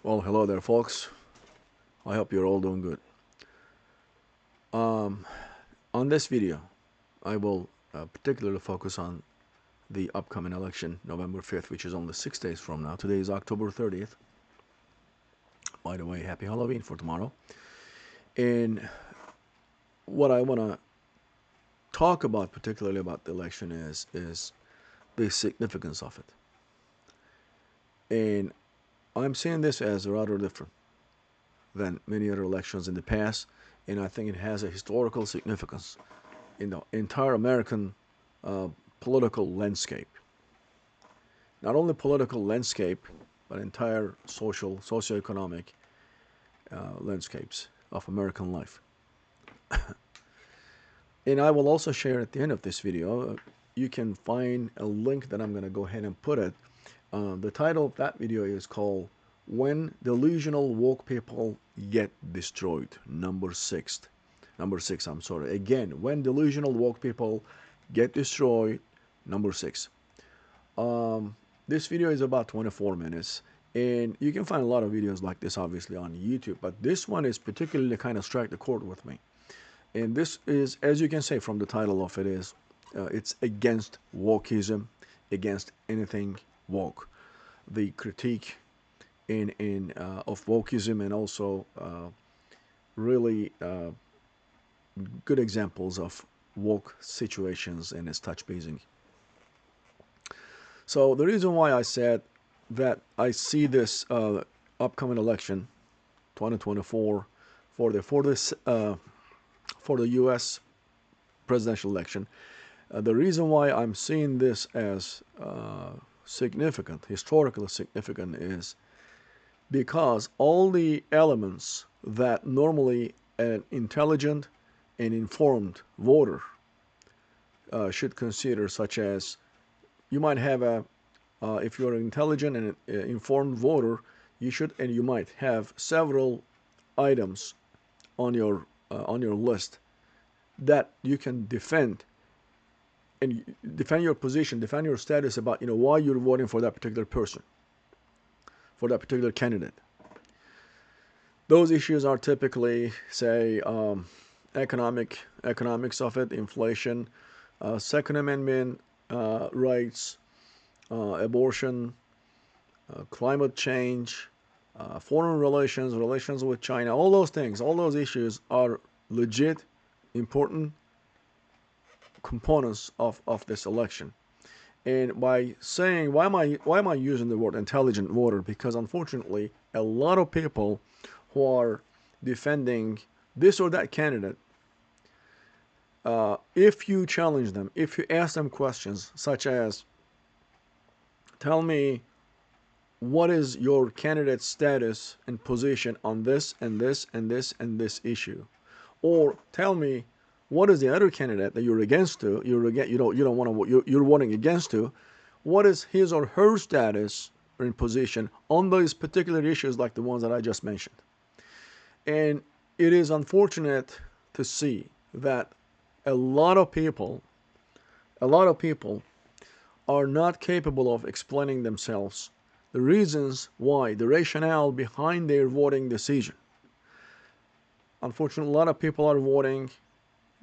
Well, hello there, folks. I hope you're all doing good. Um, on this video, I will particularly focus on the upcoming election, November 5th, which is only 6 days from now. Today is October 30th. By the way, happy Halloween for tomorrow. And what I want to talk about, particularly about the election, is the significance of it. And I'm seeing this as rather different than many other elections in the past, and I think it has a historical significance in the entire American uh, political landscape. Not only political landscape, but entire socioeconomic landscapes of American life. And I will also share at the end of this video, you can find a link that I'm going to go ahead and put it. The title of that video is called When Delusional Woke People Get Destroyed, number 6. Number 6, I'm sorry. Again, When Delusional Woke People Get Destroyed, number 6. This video is about 24 minutes, and you can find a lot of videos like this obviously on YouTube, but this one is particularly kind of struck the chord with me. And this is, as you can say from the title of it, is it's against wokeism, against anything woke. The critique of wokeism, and also really good examples of woke situations and its touch basing. So the reason why I said that I see this upcoming election, 2024, for the U.S. presidential election, the reason why I'm seeing this as significant, historically significant, is because all the elements that normally an intelligent and informed voter should consider, such as you might have if you're an intelligent and informed voter, you might have several items on your list that you can defend and defend your position, defend your status about why you're voting for that particular person, for that particular candidate. Those issues are typically, say, economics of it, inflation, Second Amendment rights, abortion, climate change, foreign relations with China. All those things, all those issues are legit, important components of this election. And by saying, why am I using the word intelligent voter? Because unfortunately, a lot of people who are defending this or that candidate, if you challenge them, if you ask them questions such as, tell me what is your candidate's status and position on this and this and this and this issue, or tell me what is the other candidate that you're against to, you're voting against to, what is his or her status or in position on those particular issues like the ones that I just mentioned. And it is unfortunate to see that a lot of people are not capable of explaining themselves the reasons why, the rationale behind their voting decision. Unfortunately, a lot of people are voting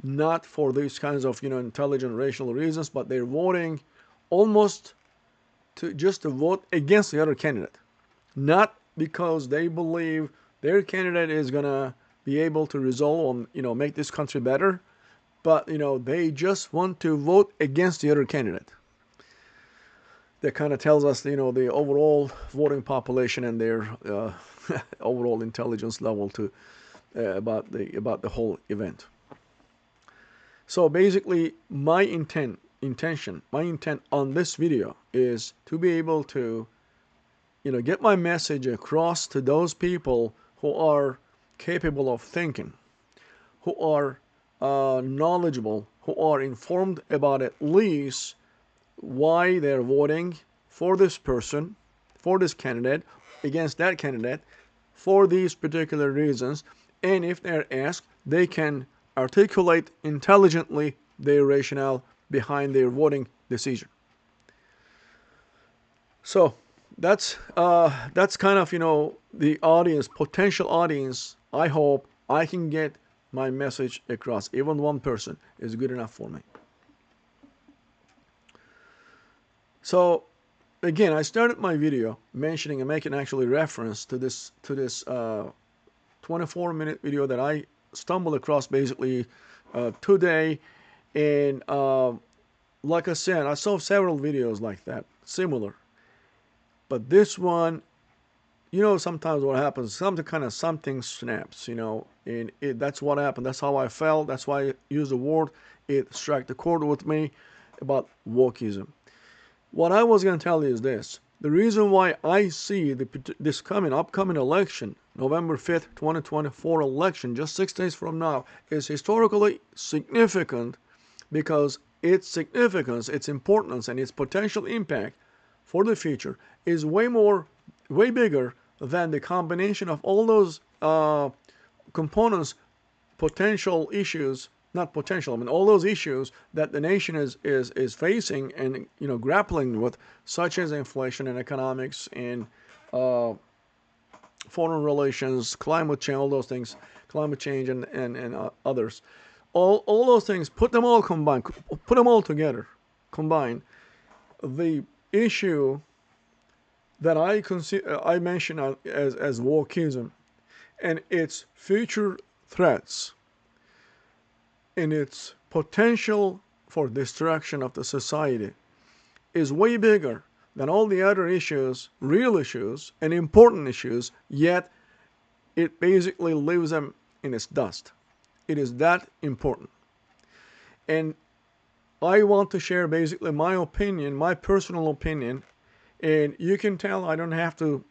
not for these kinds of intelligent rational reasons, but they're voting almost to vote against the other candidate, not because they believe their candidate is gonna be able to resolve or make this country better, but they just want to vote against the other candidate. That kind of tells us the overall voting population and their overall intelligence level to about the whole event. So basically, my intent on this video is to be able to get my message across to those people who are capable of thinking, who are knowledgeable, who are informed about at least why they're voting for this person, for this candidate, against that candidate, for these particular reasons. And if they're asked, they can articulate intelligently their rationale behind their voting decision. So that's kind of, the audience, potential audience. I hope I can get my message across. Even one person is good enough for me. So again, I started my video mentioning and making actually reference to this 24-minute video that I stumbled across basically today. And like I said, I saw several videos like that, similar. But this one, sometimes what happens, something snaps, and that's what happened. That's how I felt. That's why I used the word. It struck the chord with me about wokeism. What I was going to tell you is this. The reason why I see this upcoming election, November 5th, 2024 election, just 6 days from now, is historically significant because its significance, its importance, and its potential impact for the future is way bigger than the combination of all those components, potential issues, not potential, I mean all those issues that the nation is facing and grappling with, such as inflation and economics and foreign relations, climate change, all those things, climate change and others. All those things, put them all together, combine. The issue that I mentioned as wokeism and its future threats and its potential for destruction of the society is way bigger than all the other issues, real issues and important issues, yet it basically leaves them in its dust. It is that important. And I want to share basically my opinion, my personal opinion, and you can tell I don't have to,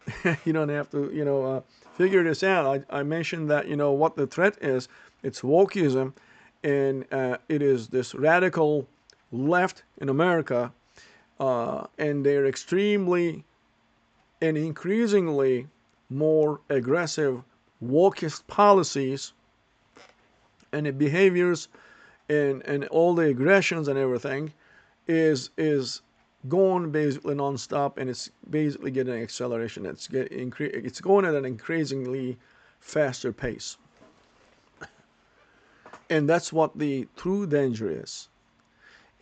you don't have to, figure this out. I mentioned that, what the threat is. It's wokeism, and it is this radical left in America, and they're extremely and increasingly more aggressive wokeist policies and the behaviors and all the aggressions and everything is going basically nonstop, and it's basically getting acceleration. It's going at an increasingly faster pace, and that's what the true danger is.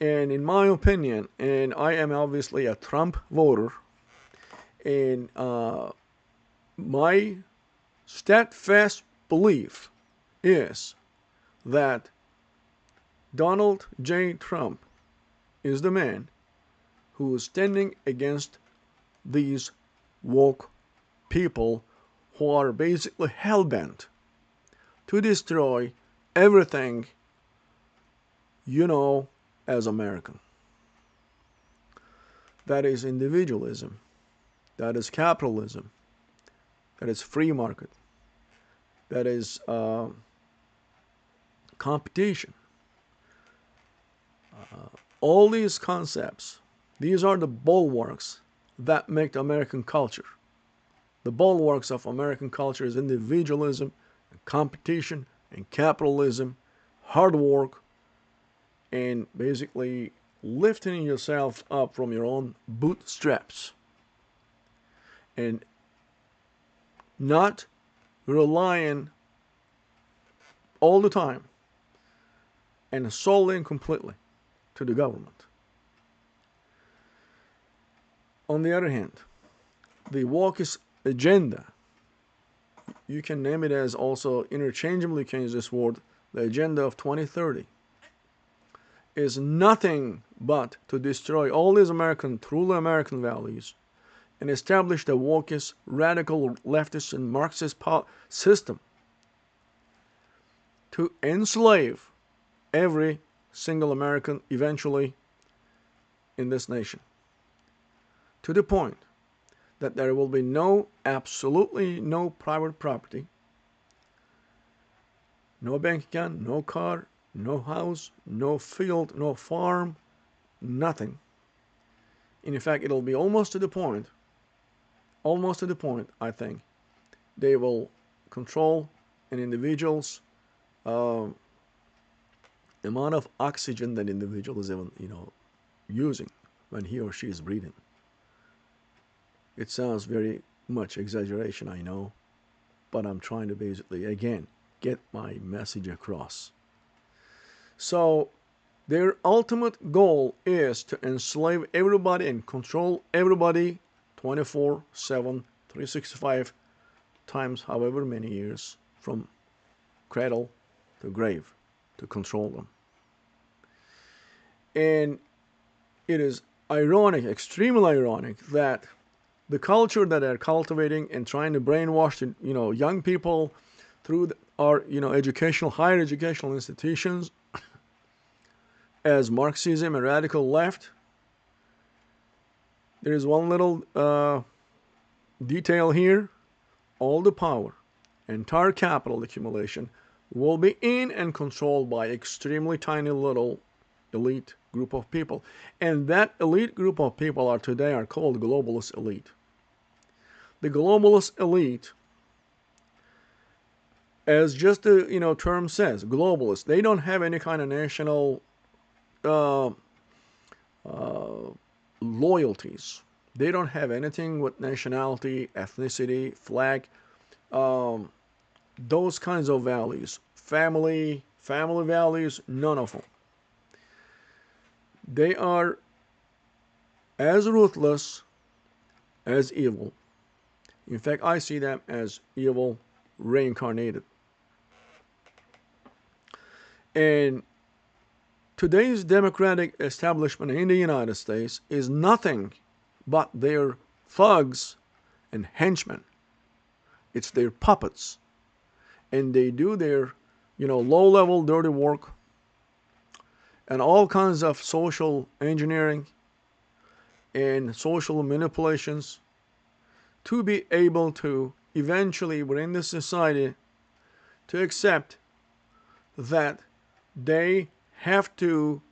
And in my opinion, and I am obviously a Trump voter, and my steadfast belief is that Donald J. Trump is the man who is standing against these woke people who are basically hell-bent to destroy everything as American. That is individualism. That is capitalism. That is free market. That is competition. All these concepts, these are the bulwarks that make American culture. The bulwarks of American culture is individualism, and competition, and capitalism, hard work, and basically lifting yourself up from your own bootstraps. And not relying all the time and solely and completely to the government. On the other hand, the wokeist agenda, you can name it as also interchangeably, can use this word, the agenda of 2030, is nothing but to destroy all these truly American values and establish the wokeist, radical, leftist, and Marxist system to enslave every single American eventually in this nation, to the point that there will be absolutely no private property, no bank account, no car, no house, no field, no farm, nothing. In fact, it'll be almost to the point, I think, they will control an individual's amount of oxygen that individual is even, using when he or she is breathing. It sounds very much exaggeration, I know, but I'm trying to basically, again, get my message across. So their ultimate goal is to enslave everybody and control everybody 24/7, 365 times, however many years, from cradle to grave, to control them. And it is ironic, extremely ironic, that the culture that they're cultivating and trying to brainwash, young people through our, educational, higher educational institutions, as Marxism and radical left, there is one little detail here. All the power, entire capital accumulation, will be in and controlled by extremely tiny little elite group of people. And that elite group of people today are called globalist elite. The globalist elite, as just the term says, globalist, they don't have any kind of national loyalties. They don't have anything with nationality, ethnicity, flag, those kinds of values. Family values, none of them. They are as ruthless as evil. In fact, I see them as evil reincarnated. And today's democratic establishment in the United States is nothing but their thugs and henchmen. It's their puppets. And they do their, low-level dirty work and all kinds of social engineering and social manipulations to be able to eventually bring the society to accept that they have to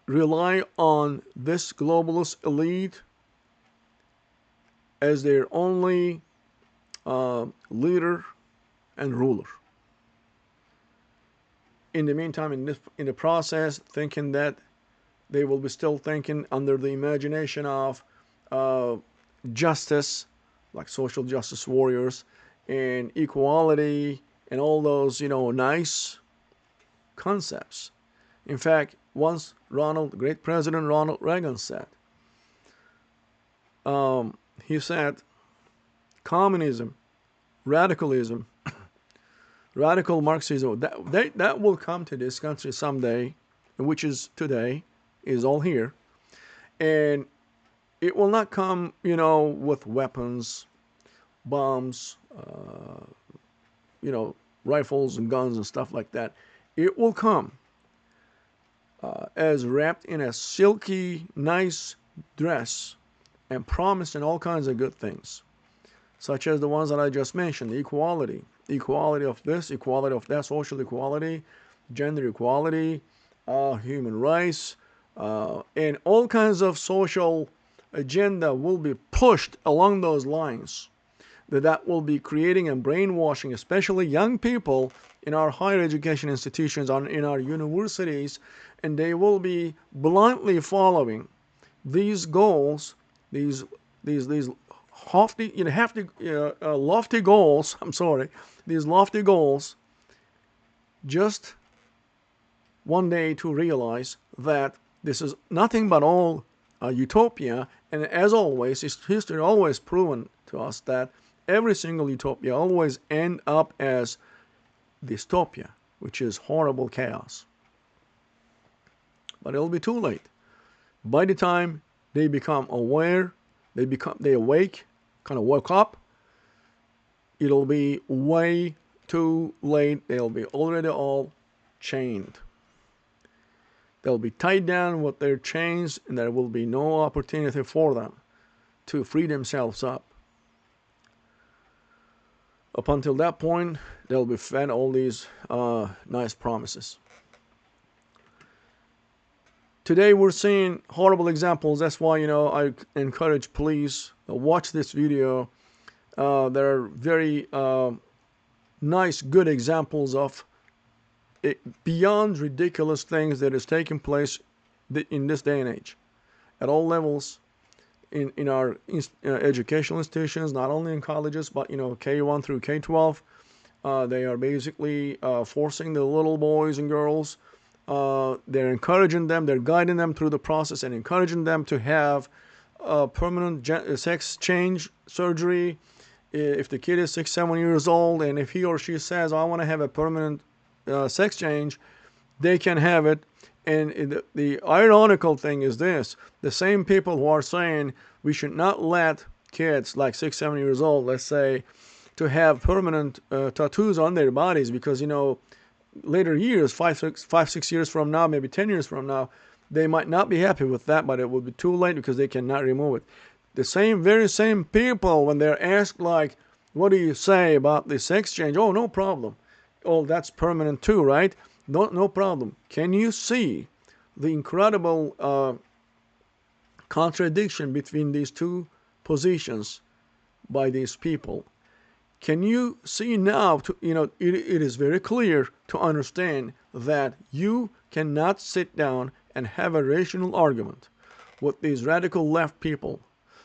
rely on this globalist elite as their only leader and ruler. In the meantime, in the process, thinking that they will be still thinking under the imagination of justice, like social justice warriors, and equality, and all those, nice concepts. In fact, once great President Ronald Reagan said, he said, communism, radicalism, radical Marxism, that will come to this country someday, which is today, is all here. And it will not come, with weapons, bombs, rifles and guns and stuff like that. It will come as wrapped in a silky, nice dress and promised in all kinds of good things, such as the ones that I just mentioned: equality of this, equality of that, social equality, gender equality, human rights, and all kinds of social agenda will be pushed along those lines. That will be creating and brainwashing, especially young people in our higher education institutions, in our universities, and they will be blindly following these goals, these lofty, lofty goals. I'm sorry, these lofty goals, just one day to realize that this is nothing but all utopia. And as always, history always proven to us that every single utopia always end up as dystopia, which is horrible chaos. But it'll be too late. By the time they become aware, they awake, kind of woke up, it'll be way too late. They'll be already all chained. They'll be tied down with their chains, and there will be no opportunity for them to free themselves up. Up until that point, they'll be fed all these nice promises. Today we're seeing horrible examples. That's why, I encourage, please watch this video. There are very nice, good examples of beyond ridiculous things that is taking place in this day and age. at all levels in our educational institutions, not only in colleges, but K1 through K12. They are basically forcing the little boys and girls. They're encouraging them, they're guiding them through the process and encouraging them to have permanent sex change surgery. If the kid is 6, 7 years old, and if he or she says, I want to have a permanent sex change, they can have it. And the ironical thing is this: the same people who are saying we should not let kids like 6, 7 years old, let's say, to have permanent tattoos on their bodies, because later years, 5, 6 years from now, maybe 10 years from now, they might not be happy with that, but it will be too late because they cannot remove it. The very same people, when they're asked, like, what do you say about the sex change? Oh, no problem. Oh, that's permanent too, right? No problem. Can you see the incredible contradiction between these two positions by these people? Can you see now, it is very clear to understand that you cannot sit down and have a rational argument with these radical left people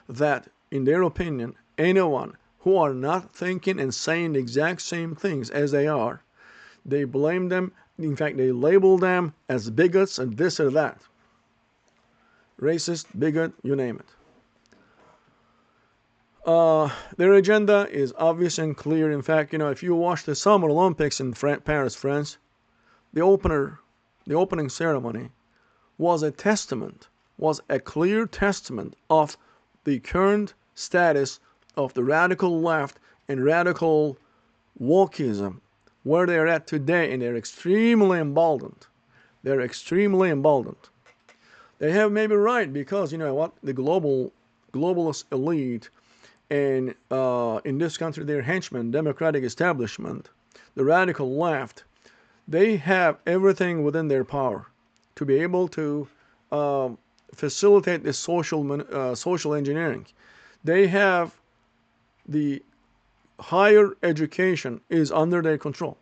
that, in their opinion, anyone who are not thinking and saying the exact same things as they are, they blame them. In fact, they label them as bigots and this or that. Racist, bigot, you name it. Their agenda is obvious and clear. In fact, if you watch the Summer Olympics in Paris, France, the opening ceremony was a clear testament of the current status of the radical left and radical wokeism, where they're at today, and they're extremely emboldened. They have maybe right, because the globalist elite, and in this country, their henchmen, democratic establishment, the radical left, they have everything within their power to be able to facilitate this social engineering. They have the higher education is under their control.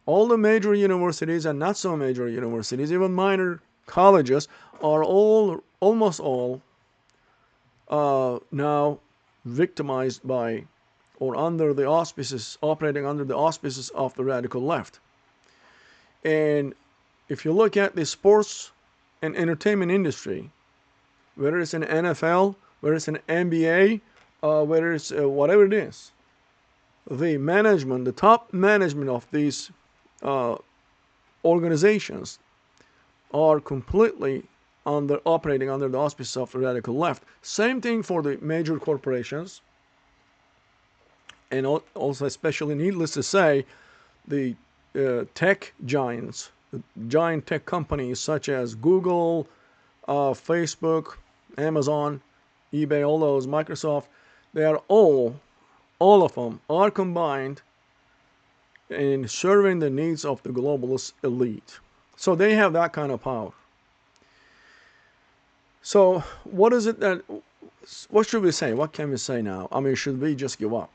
All the major universities and not so major universities, even minor colleges, are almost all now victimized by or operating under the auspices of the radical left. And if you look at the sports and entertainment industry, whether it's an NFL, whether it's an NBA, whether it's whatever it is, the top management of these organizations are completely operating under the auspices of the radical left. Same thing for the major corporations, and also, especially needless to say, the tech giants, the giant tech companies such as Google, Facebook, Amazon, eBay, all those, Microsoft. They are all of them are combined in serving the needs of the globalist elite. So they have that kind of power. So what should we say? What can we say now? I mean, should we just give up?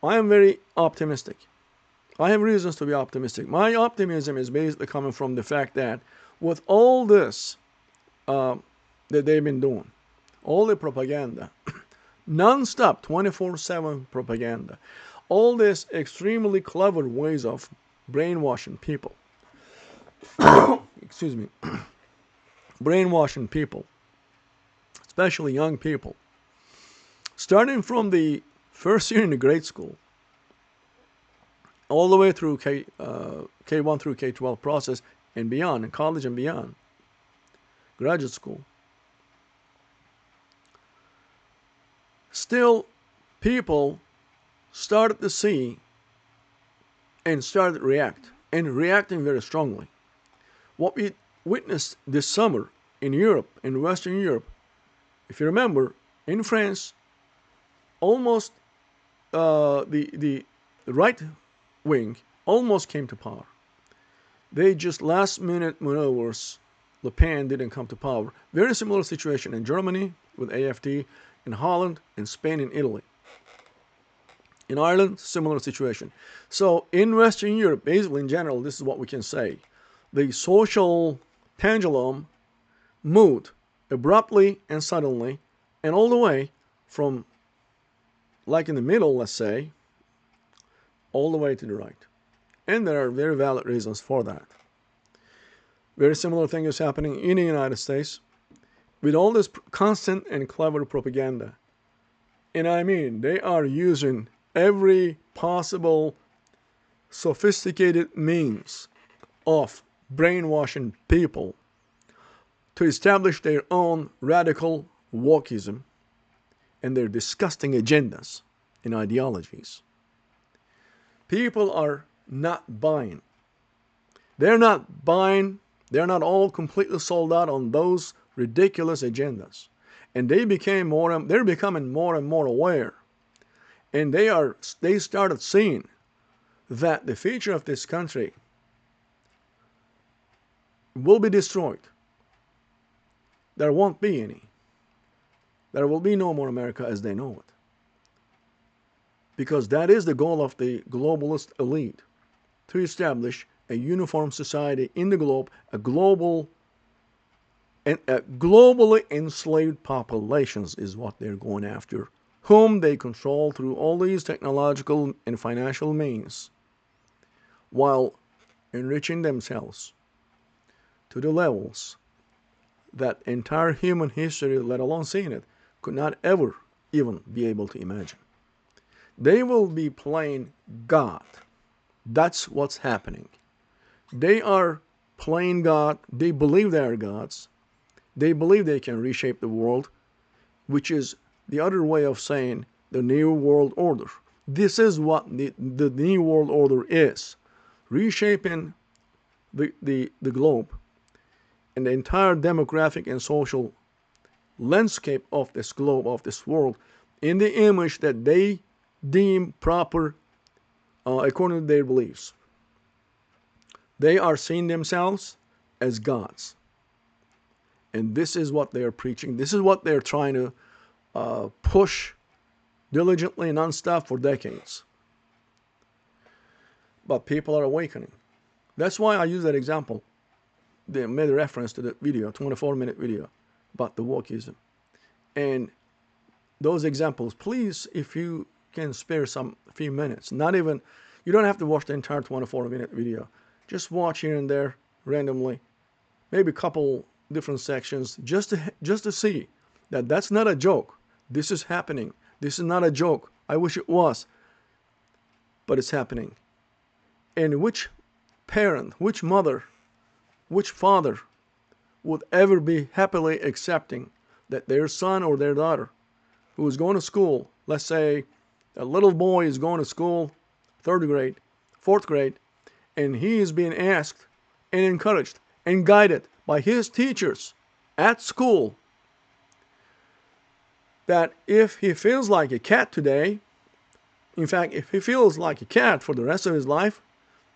I am very optimistic. I have reasons to be optimistic. My optimism is basically coming from the fact that with all this that they've been doing, all the propaganda, non-stop 24/7 propaganda, all these extremely clever ways of brainwashing people, excuse me, brainwashing people, especially young people, starting from the first year in the grade school, all the way through K1 through K12 process and beyond, in college and beyond, graduate school. Still, people started to see and started to react, and reacting very strongly. What we witnessed this summer in Europe, in Western Europe, if you remember, in France, almost the right wing almost came to power. They just last-minute maneuvers. Le Pen didn't come to power. Very similar situation in Germany with AfD, in Holland, in Spain, and Italy. In Ireland, similar situation. So in Western Europe, basically in general, this is what we can say. The social pendulum moved abruptly and suddenly, and all the way from, like in the middle, let's say, all the way to the right. And there are very valid reasons for that. Very similar thing is happening in the United States with all this constant and clever propaganda. And I mean, they are using every possible sophisticated means of brainwashing people to establish their own radical wokeism and their disgusting agendas and ideologies. People are not buying. They're not buying. They're not all completely sold out on those ridiculous agendas. And they're becoming more and more aware. And they started seeing that the future of this country will be destroyed. There won't be any. There will be no more America as they know it. Because that is the goal of the globalist elite, to establish a uniform society in the globe, a globally enslaved populations is what they're going after, whom they control through all these technological and financial means, while enriching themselves to the levels that entire human history, let alone seeing it, could not ever even be able to imagine. They will be playing God. That's what's happening. They are playing God. They believe they are gods. They believe they can reshape the world, which is the other way of saying the New World Order. This is what the New World Order is. Reshaping the globe and the entire demographic and social landscape of this globe, of this world, in the image that they deem proper according to their beliefs. They are seeing themselves as gods. And this is what they are preaching. This is what they're trying to push diligently and non-stop for decades. But people are awakening. That's why I use that example. They made a reference to the video, 24-minute video about the wokeism. And those examples, please, if you can spare some few minutes, not even, you don't have to watch the entire 24-minute video. Just watch here and there randomly, maybe a couple different sections, just to see that that's not a joke. This is happening. This is not a joke. I wish it was, but it's happening. And which parent, which mother, which father would ever be happily accepting that their son or their daughter who is going to school, let's say a little boy is going to school, 3rd grade, 4th grade, and he is being asked and encouraged and guided by his teachers at school that if he feels like a cat today, in fact, if he feels like a cat for the rest of his life,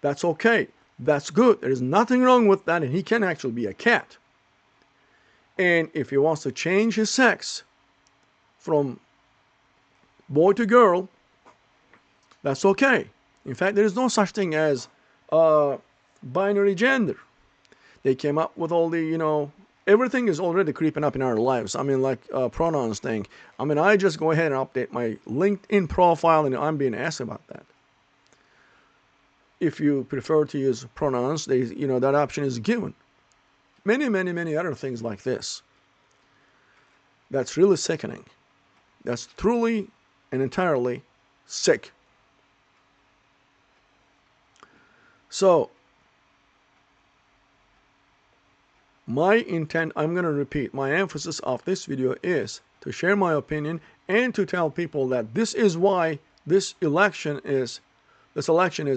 that's okay. That's good. There is nothing wrong with that, and he can actually be a cat. And if he wants to change his sex from boy to girl, that's okay. In fact, there is no such thing as binary gender. They came up with all the, everything is already creeping up in our lives. I mean, like pronouns thing. I mean, I just go ahead and update my LinkedIn profile, and I'm being asked about that. If you prefer to use pronouns, that option is given. Many, many, many other things like this. That's really sickening. That's truly and entirely sick. So, my intent, I'm going to repeat, my emphasis of this video is to share my opinion and to tell people that this is why this election is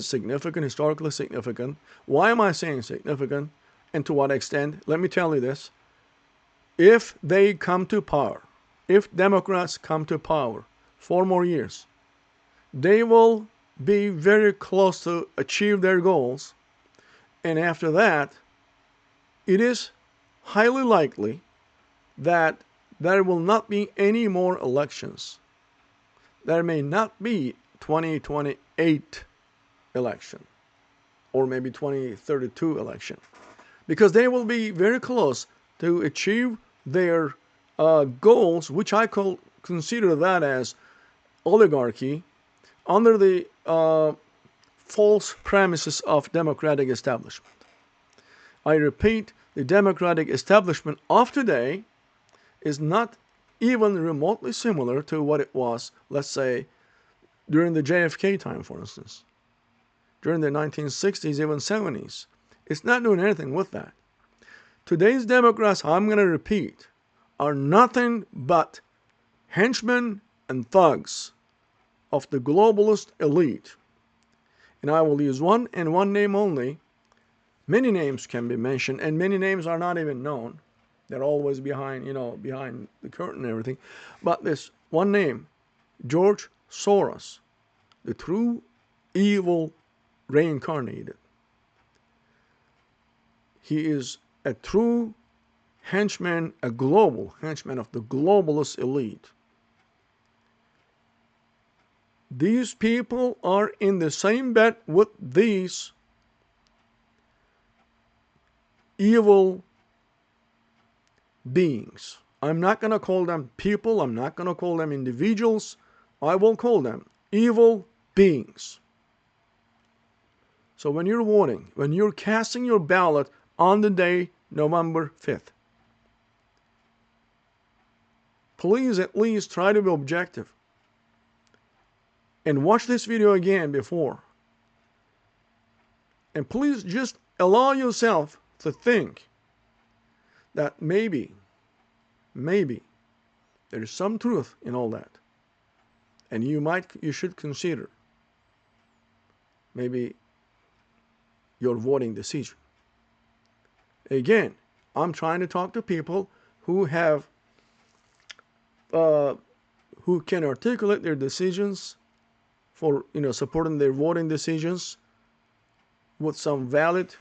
significant, historically significant. Why am I saying significant, and to what extent? Let me tell you this. If they come to power, if Democrats come to power 4 more years, they will be very close to achieve their goals. And after that, it is highly likely that there will not be any more elections. There may not be 2028 election or maybe 2032 election, because they will be very close to achieve their goals, which I consider that as oligarchy, under the false premises of democratic establishment. I repeat, the democratic establishment of today is not even remotely similar to what it was, let's say, during the JFK time, for instance, during the 1960s, even 70s. It's not doing anything with that. Today's Democrats, I'm going to repeat, are nothing but henchmen and thugs of the globalist elite. And I will use one and one name only. Many names can be mentioned, and many names are not even known. They're always behind, behind the curtain and everything. But this one name, George Soros, the true evil reincarnated. He is a true henchman, a global henchman of the globalist elite. These people are in the same bed with these evil beings. I'm not going to call them people. I'm not going to call them individuals. I will call them evil beings. So when you're voting, when you're casting your ballot on the day November 5th, please at least try to be objective. And watch this video again before. And please just allow yourself to think that maybe there is some truth in all that. And you should consider maybe your voting decision. Again, I'm trying to talk to people who have who can articulate their decisions for supporting their voting decisions with some valid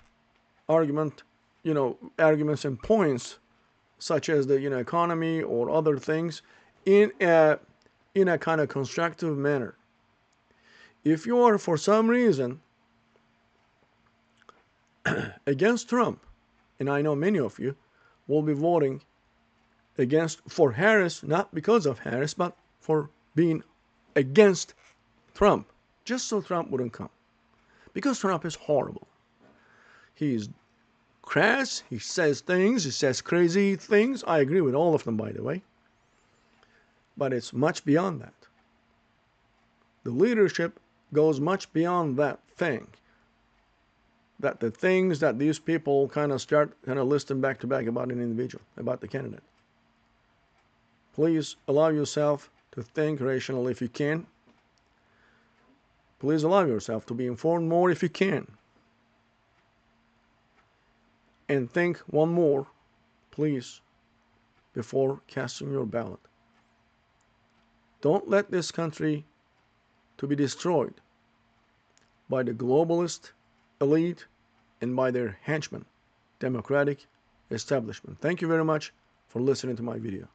arguments and points, such as the economy or other things, in a kind of constructive manner. If you are for some reason against Trump, and I know many of you will be voting for Harris, not because of Harris, but for being against Trump, just so Trump wouldn't come. Because Trump is horrible. He's crass, he says crazy things. I agree with all of them, by the way. But it's much beyond that. The leadership goes much beyond that thing. That the things that these people kind of listing back to back about an individual, about the candidate. Please allow yourself to think rationally if you can. Please allow yourself to be informed more if you can. And think one more, please, before casting your ballot. Don't let this country to be destroyed by the globalist elite and by their henchmen, democratic establishment. Thank you very much for listening to my video.